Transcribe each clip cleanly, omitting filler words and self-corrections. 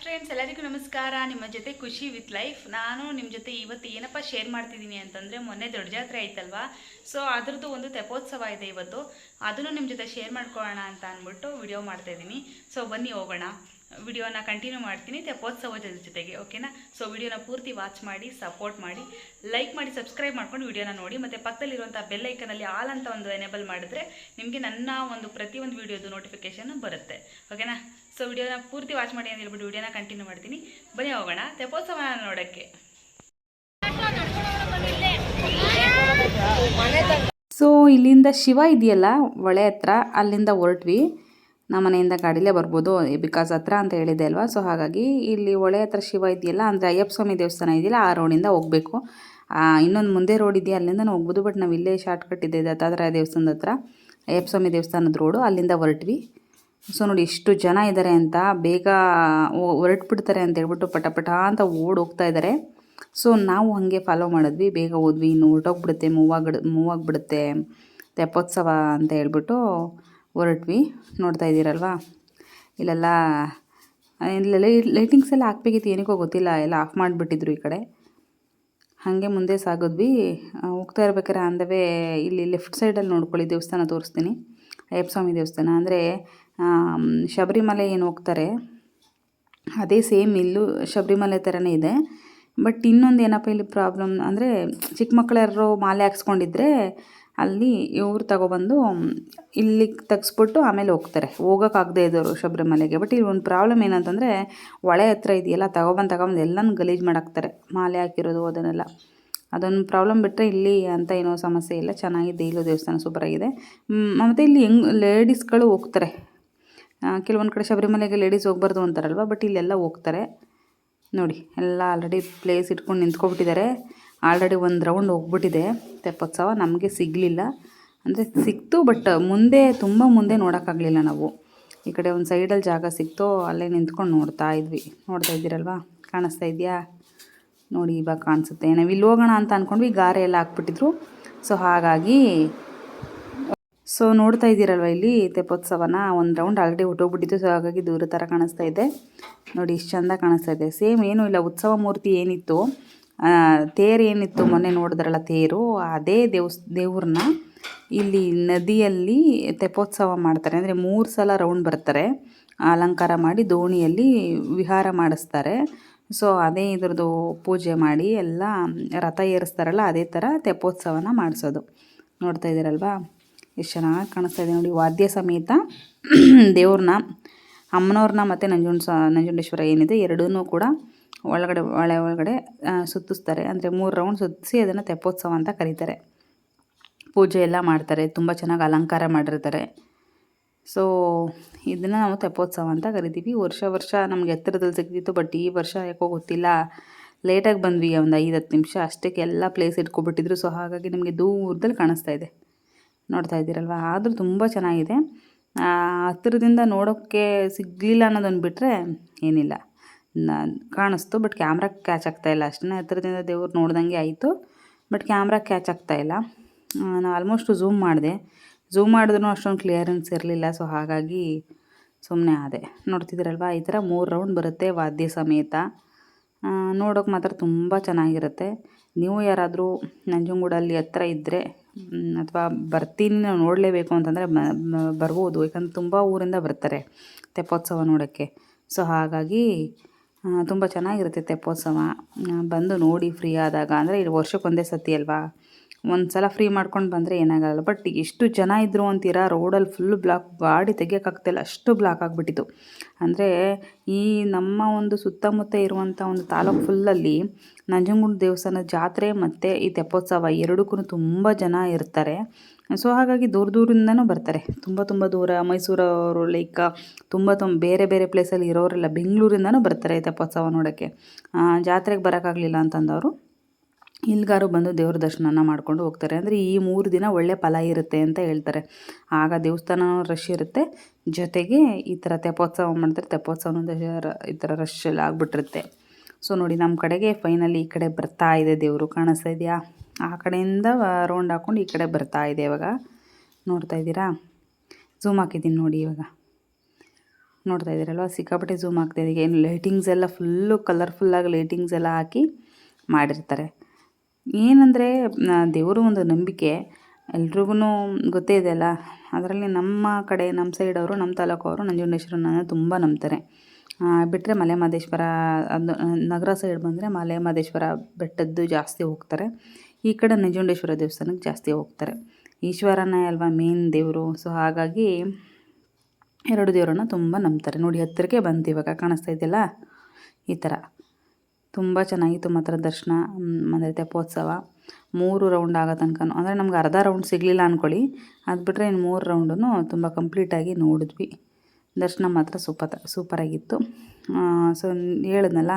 Friends ಎಲ್ಲರಿಗೂ ನಮಸ್ಕಾರ. ನಿಮ್ಮ ಜೊತೆ ಖುಷಿ ವಿತ್ ಲೈಫ್. ನಾನು ನಿಮ್ಮ ಜೊತೆ ಇವತ್ತು ಏನಪ್ಪ ಶೇರ್ ಮಾಡ್ತಿದ್ದೀನಿ ಅಂತಂದರೆ, ಮೊನ್ನೆ ದೊಡ್ಡ ಜಾತ್ರೆ ಆಯ್ತಲ್ವಾ, ಸೊ ಅದ್ರದ್ದು ಒಂದು ತೆಪ್ಪೋತ್ಸವ ಇದೆ ಇವತ್ತು. ಅದನ್ನು ನಿಮ್ಮ ಜೊತೆ ಶೇರ್ ಮಾಡ್ಕೊಳ್ಳೋಣ ಅಂತ ಅಂದ್ಬಿಟ್ಟು ವಿಡಿಯೋ ಮಾಡ್ತಾಯಿದ್ದೀನಿ. ಸೊ ಬನ್ನಿ ಹೋಗೋಣ, ವಿಡಿಯೋನ ಕಂಟಿನ್ಯೂ ಮಾಡ್ತೀನಿ ತೆಪ್ಪೋತ್ಸವದ ಜೊತೆಗೆ, ಓಕೆನಾ? ಸೊ ವಿಡಿಯೋನ ಪೂರ್ತಿ ವಾಚ್ ಮಾಡಿ, ಸಪೋರ್ಟ್ ಮಾಡಿ, ಲೈಕ್ ಮಾಡಿ, ಸಬ್ಸ್ಕ್ರೈಬ್ ಮಾಡ್ಕೊಂಡು ವಿಡಿಯೋನ ನೋಡಿ. ಮತ್ತು ಪಕ್ಕದಲ್ಲಿರುವಂಥ ಬೆಲ್ ಐಕನಲ್ಲಿ ಆಲ್ ಅಂತ ಒಂದು ಎನೇಬಲ್ ಮಾಡಿದ್ರೆ ನಿಮಗೆ ನನ್ನ ಒಂದು ಪ್ರತಿಯೊಂದು ವಿಡಿಯೋದು ನೋಟಿಫಿಕೇಶನ್ ಬರುತ್ತೆ, ಓಕೆನಾ? ಸೊ ವಿಡಿಯೋನ ಪೂರ್ತಿ ವಾಚ್ ಮಾಡಿ ಅಂತ ಹೇಳ್ಬಿಟ್ಟು ವಿಡಿಯೋನ ಕಂಟಿನ್ಯೂ ಮಾಡ್ತೀನಿ. ಬನ್ನಿ ಹೋಗೋಣ ತೆಪ್ಪೋತ್ಸವನ ನೋಡೋಕ್ಕೆ. ಸೊ ಇಲ್ಲಿಂದ ಶಿವ ಇದೆಯಲ್ಲ ಹೊಳೆ ಹತ್ರ, ಅಲ್ಲಿಂದ ಹೊರಟ್ವಿ. ನಮ್ಮ ಮನೆಯಿಂದ ಗಾಡಿಲೇ ಬರ್ಬೋದು, ಬಿಕಾಸ್ ಹತ್ರ ಅಂತ ಹೇಳಿದೆ ಅಲ್ವಾ. ಸೊ ಹಾಗಾಗಿ ಇಲ್ಲಿ ಹೊಳೆ ಹತ್ರ ಶಿವ ಇದೆಯಲ್ಲ, ಅಂದರೆ ಅಯ್ಯಪ್ಪ ಸ್ವಾಮಿ ದೇವಸ್ಥಾನ ಇದೆಯಲ್ಲ, ಆ ರೋಡಿಂದ ಹೋಗಬೇಕು. ಇನ್ನೊಂದು ಮುಂದೆ ರೋಡ್ ಇದೆಯಾ, ಅಲ್ಲಿಂದ ಹೋಗ್ಬೋದು. ಬಟ್ ನಾವು ಇಲ್ಲೇ ಶಾರ್ಟ್ ಕಟ್ ಇದೆ, ದತ್ತಾತ್ರೇಯ ದೇವಸ್ಥಾನದ ಹತ್ರ ಅಯ್ಯಪ್ಪ ಸ್ವಾಮಿ ದೇವಸ್ಥಾನದ ರೋಡು, ಅಲ್ಲಿಂದ ಹೊರಟ್ವಿ. ಸೊ ನೋಡಿ ಎಷ್ಟು ಜನ ಇದ್ದಾರೆ ಅಂತ, ಬೇಗ ಹೊರಟ್ಬಿಡ್ತಾರೆ ಅಂತ ಹೇಳ್ಬಿಟ್ಟು ಪಟ ಪಟ ಅಂತ ಹೋಗ್ತಾ ಇದ್ದಾರೆ. ಸೊ ನಾವು ಹಾಗೆ ಫಾಲೋ ಮಾಡಿದ್ವಿ, ಬೇಗ ಹೋದ್ವಿ. ಇನ್ನು ಹೊರಟೋಗ್ಬಿಡುತ್ತೆ, ಮೂವ್ ಆಗಿಬಿಡುತ್ತೆ ತೆಪ್ಪೋತ್ಸವ ಅಂತ ಹೇಳ್ಬಿಟ್ಟು ಹೊರಟ್ವಿ. ನೋಡ್ತಾ ಇದ್ದೀರಲ್ವಾ, ಇಲ್ಲೆಲ್ಲ ಲೈಟಿಂಗ್ಸ್ ಎಲ್ಲ ಹಾಕ್ಬೇಕಿತ್ತು, ಏನಕ್ಕೋ ಗೊತ್ತಿಲ್ಲ, ಎಲ್ಲ ಆಫ್ ಮಾಡಿಬಿಟ್ಟಿದ್ರು ಈ ಕಡೆ. ಹಾಗೆ ಮುಂದೆ ಸಾಗಿದ್ವಿ. ಹೋಗ್ತಾ ಇರ್ಬೇಕಾರೆ ಅಂದವೇ ಇಲ್ಲಿ ಲೆಫ್ಟ್ ಸೈಡಲ್ಲಿ ನೋಡ್ಕೊಳ್ಳಿ, ದೇವಸ್ಥಾನ ತೋರಿಸ್ತೀನಿ. ಅಯ್ಯಪ್ಪ ಸ್ವಾಮಿ ದೇವಸ್ಥಾನ ಅಂದರೆ ಶಬರಿಮಲೆ ಏನು ಹೋಗ್ತಾರೆ ಅದೇ ಸೇಮ್ ಇಲ್ಲೂ ಶಬರಿಮಲೆ ಥರನೇ ಇದೆ. ಬಟ್ ಇನ್ನೊಂದು ಏನಪ್ಪ ಇಲ್ಲಿ ಪ್ರಾಬ್ಲಮ್ ಅಂದರೆ, ಚಿಕ್ಕ ಮಕ್ಕಳು ಯಾರು ಮಾಲೆ ಹಾಕ್ಸ್ಕೊಂಡಿದ್ರೆ ಅಲ್ಲಿ ಇವ್ರು ತಗೊಬಂದು ಇಲ್ಲಿ ತೆಗ್ಸ್ಬಿಟ್ಟು ಆಮೇಲೆ ಹೋಗ್ತಾರೆ, ಹೋಗೋಕ್ಕಾಗದೇ ಇದ್ದವರು ಶಬರಿಮಲೆಗೆ. ಬಟ್ ಇಲ್ಲಿ ಒಂದು ಪ್ರಾಬ್ಲಮ್ ಏನಂತಂದರೆ, ಹೊಳೆ ಹತ್ರ ಇದೆಯಲ್ಲ, ತಗೊಬಂದು ಎಲ್ಲನೂ ಗಲೀಜು ಮಾಡಾಕ್ತಾರೆ, ಮಾಲೆ ಹಾಕಿರೋದು ಅದನ್ನೆಲ್ಲ. ಅದೊಂದು ಪ್ರಾಬ್ಲಮ್ ಬಿಟ್ಟರೆ ಇಲ್ಲಿ ಅಂತ ಏನೋ ಸಮಸ್ಯೆ ಇಲ್ಲ, ಚೆನ್ನಾಗಿದೆ. ಇಲ್ಲೂ ದೇವಸ್ಥಾನ ಸೂಪರಾಗಿದೆ. ಮತ್ತು ಇಲ್ಲಿ ಲೇಡೀಸ್ಗಳು ಹೋಗ್ತಾರೆ. ಕೆಲವೊಂದು ಕಡೆ ಶಬರಿಮಲೆಗೆ ಲೇಡೀಸ್ ಹೋಗ್ಬಾರ್ದು ಅಂತಾರಲ್ವ, ಬಟ್ ಇಲ್ಲೆಲ್ಲ ಹೋಗ್ತಾರೆ. ನೋಡಿ ಎಲ್ಲ ಆಲ್ರೆಡಿ ಪ್ಲೇಸ್ ಇಟ್ಕೊಂಡು ನಿಂತ್ಕೊಬಿಟ್ಟಿದ್ದಾರೆ. ಆಲ್ರೆಡಿ ಒಂದು ರೌಂಡ್ ಹೋಗ್ಬಿಟ್ಟಿದೆ ತೆಪ್ಪೋತ್ಸವ. ನಮಗೆ ಸಿಗಲಿಲ್ಲ, ಅಂದರೆ ಸಿಕ್ತು, ಬಟ್ ತುಂಬ ಮುಂದೆ ನೋಡೋಕ್ಕಾಗಲಿಲ್ಲ ನಾವು. ಈ ಕಡೆ ಒಂದು ಸೈಡಲ್ಲಿ ಜಾಗ ಸಿಕ್ತು, ಅಲ್ಲೇ ನಿಂತ್ಕೊಂಡು ನೋಡ್ತಾ ಇದ್ದೀರಲ್ವಾ, ಕಾಣಿಸ್ತಾ ಇದೆಯಾ ನೋಡಿ, ಇವಾಗ ಕಾಣಿಸುತ್ತೆ. ನಾವು ಇಲ್ಲಿ ಹೋಗೋಣ ಅಂತ ಅಂದ್ಕೊಂಡ್ವಿ, ಗಾರೆ ಎಲ್ಲ ಹಾಕ್ಬಿಟ್ಟಿದ್ರು. ಸೊ ಹಾಗಾಗಿ ನೋಡ್ತಾ ಇದ್ದೀರಲ್ವ, ಇಲ್ಲಿ ತೆಪ್ಪೋತ್ಸವನ ಒಂದು ರೌಂಡ್ ಆಲ್ರೆಡಿ ಹೊಟ್ಟೋಗ್ಬಿಟ್ಟಿತ್ತು. ಸೊ ಹಾಗಾಗಿ ದೂರ ಥರ ಕಾಣಿಸ್ತಾ ಇದೆ ನೋಡಿ, ಇಷ್ಟು ಚೆಂದ ಕಾಣಿಸ್ತಾ ಇದೆ. ಸೇಮ್ ಏನೂ ಇಲ್ಲ, ಉತ್ಸವ ಮೂರ್ತಿ ಏನಿತ್ತು, ತೇರು ಏನಿತ್ತು ಮೊನ್ನೆ ನೋಡಿದ್ರಲ್ಲ ತೇರು, ಅದೇ ದೇವ್ರನ್ನ ಇಲ್ಲಿ ನದಿಯಲ್ಲಿ ತೆಪ್ಪೋತ್ಸವ ಮಾಡ್ತಾರೆ. ಅಂದರೆ 3 ಸಲ ರೌಂಡ್ ಬರ್ತಾರೆ, ಅಲಂಕಾರ ಮಾಡಿ ದೋಣಿಯಲ್ಲಿ ವಿಹಾರ ಮಾಡಿಸ್ತಾರೆ. ಸೊ ಅದೇ ಇದ್ರದ್ದು ಪೂಜೆ ಮಾಡಿ ಎಲ್ಲ ರಥ ಏರಿಸ್ತಾರಲ್ಲ, ಅದೇ ಥರ ತೆಪ್ಪೋತ್ಸವನ ಮಾಡಿಸೋದು. ನೋಡ್ತಾ ಇದ್ದೀರಲ್ವಾ, ಎಷ್ಟು ಚೆನ್ನಾಗಿ ಕಾಣಿಸ್ತಾ ಇದೆ ನೋಡಿ. ವಾದ್ಯ ಸಮೇತ ದೇವ್ರನ್ನ, ಅಮ್ಮನವ್ರನ್ನ ಮತ್ತು ನಂಜುಂಡೇಶ್ವರ ಏನಿದೆ ಎರಡೂ ಕೂಡ ಒಳಗಡೆ ಸುತ್ತಿಸ್ತಾರೆ. ಅಂದರೆ 3 ರೌಂಡ್ ಸುತ್ತಿಸಿ ಅದನ್ನು ತೆಪ್ಪೋತ್ಸವ ಅಂತ ಕರೀತಾರೆ. ಪೂಜೆ ಎಲ್ಲ ಮಾಡ್ತಾರೆ, ತುಂಬ ಚೆನ್ನಾಗಿ ಅಲಂಕಾರ ಮಾಡಿರ್ತಾರೆ. ಸೊ ಇದನ್ನು ನಾವು ತೆಪ್ಪೋತ್ಸವ ಅಂತ ಕರಿತೀವಿ. ವರ್ಷ ನಮಗೆ ಎತ್ತರದಲ್ಲಿ ಸಿಗ್ತಿತ್ತು, ಬಟ್ ಈ ವರ್ಷ ಯಾಕೋ ಗೊತ್ತಿಲ್ಲ ಲೇಟಾಗಿ ಬಂದ್ವಿ, ಒಂದು 5-10 ನಿಮಿಷ ಅಷ್ಟಕ್ಕೆ ಎಲ್ಲ ಪ್ಲೇಸ್ ಇಟ್ಕೊಬಿಟ್ಟಿದ್ರು. ಸೊ ಹಾಗಾಗಿ ನಮಗೆ ದೂರದಲ್ಲಿ ಕಾಣಿಸ್ತಾ ಇದೆ, ನೋಡ್ತಾ ಇದ್ದೀರಲ್ವ. ಆದರೂ ತುಂಬ ಚೆನ್ನಾಗಿದೆ. ಹತ್ತಿರದಿಂದ ನೋಡೋಕ್ಕೆ ಸಿಗಲಿಲ್ಲ ಅನ್ನೋದನ್ನು ಬಿಟ್ಟರೆ ಏನಿಲ್ಲ, ಕಾಣಿಸ್ತು. ಬಟ್ ಕ್ಯಾಮ್ರಾ ಕ್ಯಾಚ್ ಆಗ್ತಾಯಿಲ್ಲ ಅಷ್ಟೇ. ಹತ್ತಿರದಿಂದ ದೇವ್ರು ನೋಡ್ದಂಗೆ ಆಯಿತು, ಬಟ್ ಕ್ಯಾಮ್ರಾ ಕ್ಯಾಚ್ ಆಗ್ತಾಯಿಲ್ಲ. ನಾನು ಆಲ್ಮೋಸ್ಟ್ ಝೂಮ್ ಮಾಡಿದ್ರೂ ಅಷ್ಟೊಂದು ಕ್ಲಿಯರೆನ್ಸ್ ಇರಲಿಲ್ಲ. ಸೊ ಹಾಗಾಗಿ ಸುಮ್ಮನೆ ಆದೆ. ನೋಡ್ತಿದ್ದೀರಲ್ವ, ಈ ಥರ 3 ರೌಂಡ್ ಬರುತ್ತೆ ವಾದ್ಯ ಸಮೇತ. ನೋಡೋಕೆ ಮಾತ್ರ ತುಂಬ ಚೆನ್ನಾಗಿರುತ್ತೆ. ನೀವು ಯಾರಾದರೂ ನಂಜನಗೂಡಲ್ಲಿ ಹತ್ರ ಇದ್ದರೆ ಅಥವಾ ಬರ್ತೀನಿ ನಾವು ನೋಡಲೇಬೇಕು ಅಂತಂದರೆ ಬರ್ಬೋದು, ಯಾಕಂದರೆ ತುಂಬ ಊರಿಂದ ಬರ್ತಾರೆ ತೆಪ್ಪೋತ್ಸವ ನೋಡೋಕ್ಕೆ. ಸೊ ಹಾಗಾಗಿ ತುಂಬ ಚೆನ್ನಾಗಿರುತ್ತೆ ತೆಪ್ಪೋತ್ಸವ. ಬಂದು ನೋಡಿ ಫ್ರೀ ಆದಾಗ, ಅಂದರೆ ಇಲ್ಲಿ ವರ್ಷಕ್ಕೊಂದೇ ಸತಿ ಅಲ್ವಾ, ಒಂದು ಸಲ ಫ್ರೀ ಮಾಡ್ಕೊಂಡು ಬಂದರೆ ಏನಾಗಲ್ಲ. ಬಟ್ ಎಷ್ಟು ಜನ ಇದ್ದರು ಅಂತೀರಾ, ರೋಡಲ್ಲಿ ಫುಲ್ ಬ್ಲಾಕ್, ಗಾಡಿ ತೆಗಿಯೋಕ್ಕಾಗ್ತಾಯಿಲ್ಲ, ಅಷ್ಟು ಬ್ಲಾಕ್ ಆಗಿಬಿಟ್ಟಿತ್ತು. ಅಂದರೆ ಈ ನಮ್ಮ ಒಂದು ಸುತ್ತಮುತ್ತ ಇರುವಂಥ ಒಂದು ತಾಲೂಕು ಫುಲ್ಲಲ್ಲಿ ನಂಜನಗೂಡು ದೇವಸ್ಥಾನದ ಜಾತ್ರೆ ಮತ್ತು ಈ ತೆಪ್ಪೋತ್ಸವ ಎರಡಕ್ಕೂ ತುಂಬ ಜನ ಇರ್ತಾರೆ. ಸೊ ಹಾಗಾಗಿ ದೂರದಿಂದನೂ ಬರ್ತಾರೆ, ತುಂಬ ದೂರ, ಮೈಸೂರವರು, ಲೈಕ್ ತುಂಬ ಬೇರೆ ಪ್ಲೇಸಲ್ಲಿ ಇರೋರೆಲ್ಲ ಬೆಂಗಳೂರಿಂದನೂ ಬರ್ತಾರೆ ತೆಪ್ಪೋತ್ಸವ ನೋಡೋಕ್ಕೆ. ಜಾತ್ರೆಗೆ ಬರೋಕ್ಕಾಗಲಿಲ್ಲ ಅಂತಂದವರು ಇಲ್ಲಿಗಾರು ಬಂದು ದೇವ್ರ ದರ್ಶನ ಮಾಡ್ಕೊಂಡು ಹೋಗ್ತಾರೆ. ಅಂದರೆ ಈ 3 ದಿನ ಒಳ್ಳೆ ಫಲ ಇರುತ್ತೆ ಅಂತ ಹೇಳ್ತಾರೆ. ಆಗ ದೇವಸ್ಥಾನ ರಶ್ ಇರುತ್ತೆ, ಜೊತೆಗೆ ಈ ಥರ ತೆಪ್ಪೋತ್ಸವ ಮಾಡ್ತಾರೆ. ತೆಪ್ಪೋತ್ಸವನೂ ಈ ಥರ ರಶ್ ಎಲ್ಲ ಆಗಿಬಿಟ್ಟಿರುತ್ತೆ. ಸೊ ನೋಡಿ, ನಮ್ಮ ಕಡೆಗೆ ಫೈನಲಿ ಈ ಕಡೆ ಬರ್ತಾ ಇದೆ ದೇವರು, ಕಾಣಿಸ್ತಾ ಇದೆಯಾ? ಆ ಕಡೆಯಿಂದ ರೌಂಡ್ ಹಾಕ್ಕೊಂಡು ಈ ಕಡೆ ಬರ್ತಾ ಇದೆ. ಇವಾಗ ನೋಡ್ತಾ ಇದ್ದೀರಾ, ಝೂಮ್ ಹಾಕಿದ್ದೀನಿ ನೋಡಿ. ಇವಾಗ ನೋಡ್ತಾ ಇದ್ದೀರಲ್ವ, ಸಿಕ್ಕಾಪಟ್ಟೆ ಝೂಮ್ ಆಗ್ತಾಯಿದೆ. ಏನು ಲೈಟಿಂಗ್ಸ್ ಎಲ್ಲ ಫುಲ್ಲು ಕಲರ್ಫುಲ್ಲಾಗಿ ಲೈಟಿಂಗ್ಸ್ ಎಲ್ಲ ಹಾಕಿ ಮಾಡಿರ್ತಾರೆ. ಏನಂದರೆ ದೇವರು ಒಂದು ನಂಬಿಕೆ ಎಲ್ರಿಗೂ ಗೊತ್ತೇ ಇದೆಯಲ್ಲ. ಅದರಲ್ಲಿ ನಮ್ಮ ಕಡೆ ನಮ್ಮ ಸೈಡವರು, ನಮ್ಮ ತಾಲೂಕವರು ನಂಜುಂಡೇಶ್ವರನ ತುಂಬ ನಂಬ್ತಾರೆ. ಬಿಟ್ಟರೆ ಮಲೆ ಮಹದೇಶ್ವರ, ಅದು ನಗರ ಸೈಡ್ ಬಂದರೆ ಮಲೆ ಮಹದೇಶ್ವರ ಬೆಟ್ಟದ್ದು ಜಾಸ್ತಿ ಹೋಗ್ತಾರೆ. ಈ ಕಡೆ ನಂಜುಂಡೇಶ್ವರ ದೇವಸ್ಥಾನಕ್ಕೆ ಜಾಸ್ತಿ ಹೋಗ್ತಾರೆ. ಈಶ್ವರನೇ ಅಲ್ವಾ ಮೇನ್ ದೇವರು. ಸೊ ಹಾಗಾಗಿ ಎರಡು ದೇವರನ್ನ ತುಂಬ ನಂಬ್ತಾರೆ. ನೋಡಿ ಹತ್ತಿರಕ್ಕೆ ಬಂತು ಇವಾಗ, ಕಾಣಿಸ್ತಾ ಇದೆಯಲ್ಲ, ಈ ಥರ ತುಂಬ ಚೆನ್ನಾಗಿತ್ತು ಮಾತ್ರ ದರ್ಶನ. ಅಂದರೆ ತೆಪ್ಪೋತ್ಸವ 3 ರೌಂಡ್ ಆಗೋ ತನಕ, ಅಂದರೆ ನಮ್ಗೆ ಅರ್ಧ ರೌಂಡ್ ಸಿಗಲಿಲ್ಲ ಅಂದ್ಕೊಳ್ಳಿ, ಅದು ಬಿಟ್ಟರೆ ಇನ್ನು 3 ರೌಂಡೂ ತುಂಬ ಕಂಪ್ಲೀಟಾಗಿ ನೋಡಿದ್ವಿ. ದರ್ಶನ ಮಾತ್ರ ಸೂಪರಾಗಿತ್ತು. ಸೊ ಹೇಳಿದ್ನಲ್ಲ,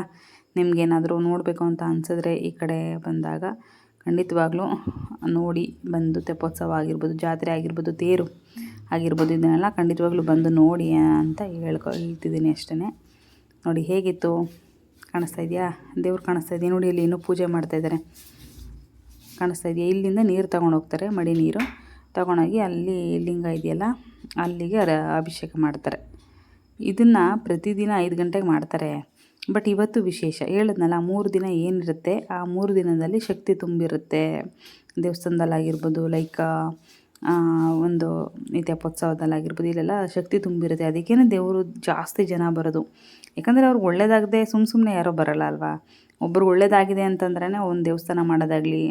ನಿಮಗೇನಾದರೂ ನೋಡಬೇಕು ಅಂತ ಅನಿಸಿದ್ರೆ ಈ ಕಡೆ ಬಂದಾಗ ಖಂಡಿತವಾಗ್ಲೂ ನೋಡಿ ಬಂದು, ತೆಪ್ಪೋತ್ಸವ ಆಗಿರ್ಬೋದು, ಜಾತ್ರೆ ಆಗಿರ್ಬೋದು, ತೇರು ಆಗಿರ್ಬೋದು, ಇದನ್ನೆಲ್ಲ ಖಂಡಿತವಾಗ್ಲೂ ಬಂದು ನೋಡಿ ಅಂತ ಹೇಳ್ತಿದ್ದೀನಿ ಅಷ್ಟೇ. ನೋಡಿ ಹೇಗಿತ್ತು, ಕಾಣಿಸ್ತಾ ಇದೆಯಾ, ದೇವ್ರು ಕಾಣಿಸ್ತಾ ಇದೆಯಾ ನೋಡಿ. ಇಲ್ಲಿ ಇನ್ನೂ ಪೂಜೆ ಮಾಡ್ತಾಯಿದ್ದಾರೆ, ಕಾಣಿಸ್ತಾ ಇದೆಯಾ. ಇಲ್ಲಿಂದ ನೀರು ತಗೊಂಡೋಗ್ತಾರೆ, ಮಡಿ ನೀರು ತಗೊಂಡೋಗಿ ಅಲ್ಲಿ ಲಿಂಗ ಇದೆಯಲ್ಲ ಅಲ್ಲಿಗೆ ಅಭಿಷೇಕ ಮಾಡ್ತಾರೆ. ಇದನ್ನು ಪ್ರತಿದಿನ 5 ಗಂಟೆಗೆ ಮಾಡ್ತಾರೆ. ಬಟ್ ಇವತ್ತು ವಿಶೇಷ, ಹೇಳಿದ್ನಲ್ಲ 3 ದಿನ ಏನಿರುತ್ತೆ ಆ 3 ದಿನದಲ್ಲಿ ಶಕ್ತಿ ತುಂಬಿರುತ್ತೆ ದೇವಸ್ಥಾನದಲ್ಲಾಗಿರ್ಬೋದು, ಲೈಕ್ ಒಂದು ಈ ತೆಪ್ಪೋತ್ಸವದಲ್ಲಾಗಿರ್ಬೋದು, ಇಲ್ಲೆಲ್ಲ ಶಕ್ತಿ ತುಂಬಿರುತ್ತೆ. ಅದಕ್ಕೇ ದೇವರು ಜಾಸ್ತಿ ಜನ ಬರೋದು. ಯಾಕಂದರೆ ಅವ್ರಿಗೆ ಒಳ್ಳೇದಾಗದೆ ಸುಮ್ಮನೆ ಯಾರೋ ಬರೋಲ್ಲ ಅಲ್ವಾ. ಒಬ್ರು ಒಳ್ಳೇದಾಗಿದೆ ಅಂತಂದ್ರೇ ಒಂದು ದೇವಸ್ಥಾನ ಮಾಡೋದಾಗಲಿ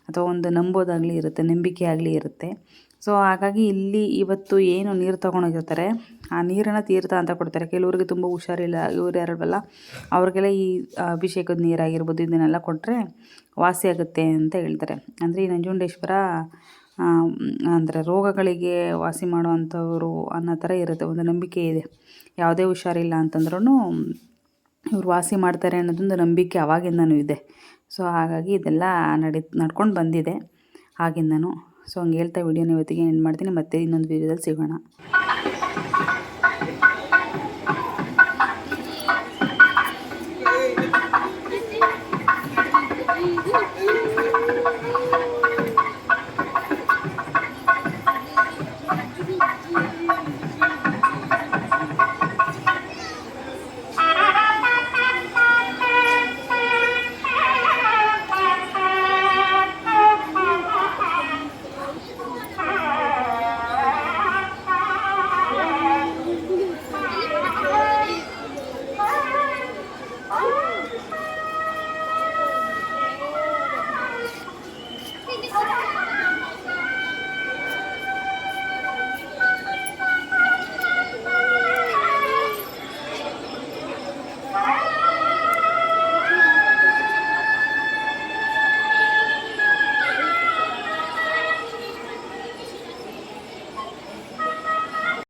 ಅಥವಾ ಒಂದು ನಂಬೋದಾಗಲಿ ಇರುತ್ತೆ, ನಂಬಿಕೆ ಆಗಲಿ ಇರುತ್ತೆ. ಸೊ ಹಾಗಾಗಿ ಇಲ್ಲಿ ಇವತ್ತು ಏನು ನೀರು ತೊಗೊಂಡೋಗಿರ್ತಾರೆ ಆ ನೀರನ್ನು ತೀರ್ಥ ಅಂತ ಕೊಡ್ತಾರೆ. ಕೆಲವ್ರಿಗೆ ತುಂಬ ಹುಷಾರಿಲ್ಲ, ಇವ್ರು ಯಾರಲ್ವಲ್ಲ, ಅವ್ರಿಗೆಲ್ಲ ಈ ಅಭಿಷೇಕದ ನೀರಾಗಿರ್ಬೋದು ಇದನ್ನೆಲ್ಲ ಕೊಟ್ಟರೆ ವಾಸಿ ಆಗುತ್ತೆ ಅಂತ ಹೇಳ್ತಾರೆ. ಅಂದರೆ ಈ ನಂಜುಂಡೇಶ್ವರ ಅಂದರೆ ರೋಗಗಳಿಗೆ ವಾಸಿ ಮಾಡುವಂಥವ್ರು ಅನ್ನೋ ಥರ ಇರುತ್ತೆ, ಒಂದು ನಂಬಿಕೆ ಇದೆ. ಯಾವುದೇ ಹುಷಾರಿಲ್ಲ ಅಂತಂದ್ರೂ ಇವ್ರು ವಾಸಿ ಮಾಡ್ತಾರೆ ಅನ್ನೋದೊಂದು ನಂಬಿಕೆ ಆವಾಗಿಂದನೂ ಇದೆ. ಸೊ ಹಾಗಾಗಿ ಇದೆಲ್ಲ ನಡ್ಕೊಂಡು ಬಂದಿದೆ ಆಗಿಂದನೂ. ಸೊ ಹಂಗೆ ಹೇಳ್ತಾ ವಿಡಿಯೋನ ಇವತ್ತಿಗೆ ಎಂಡ್ ಮಾಡ್ತೀನಿ. ಮತ್ತೆ ಇನ್ನೊಂದು ವೀಡಿಯೋದಲ್ಲಿ ಸಿಗೋಣ.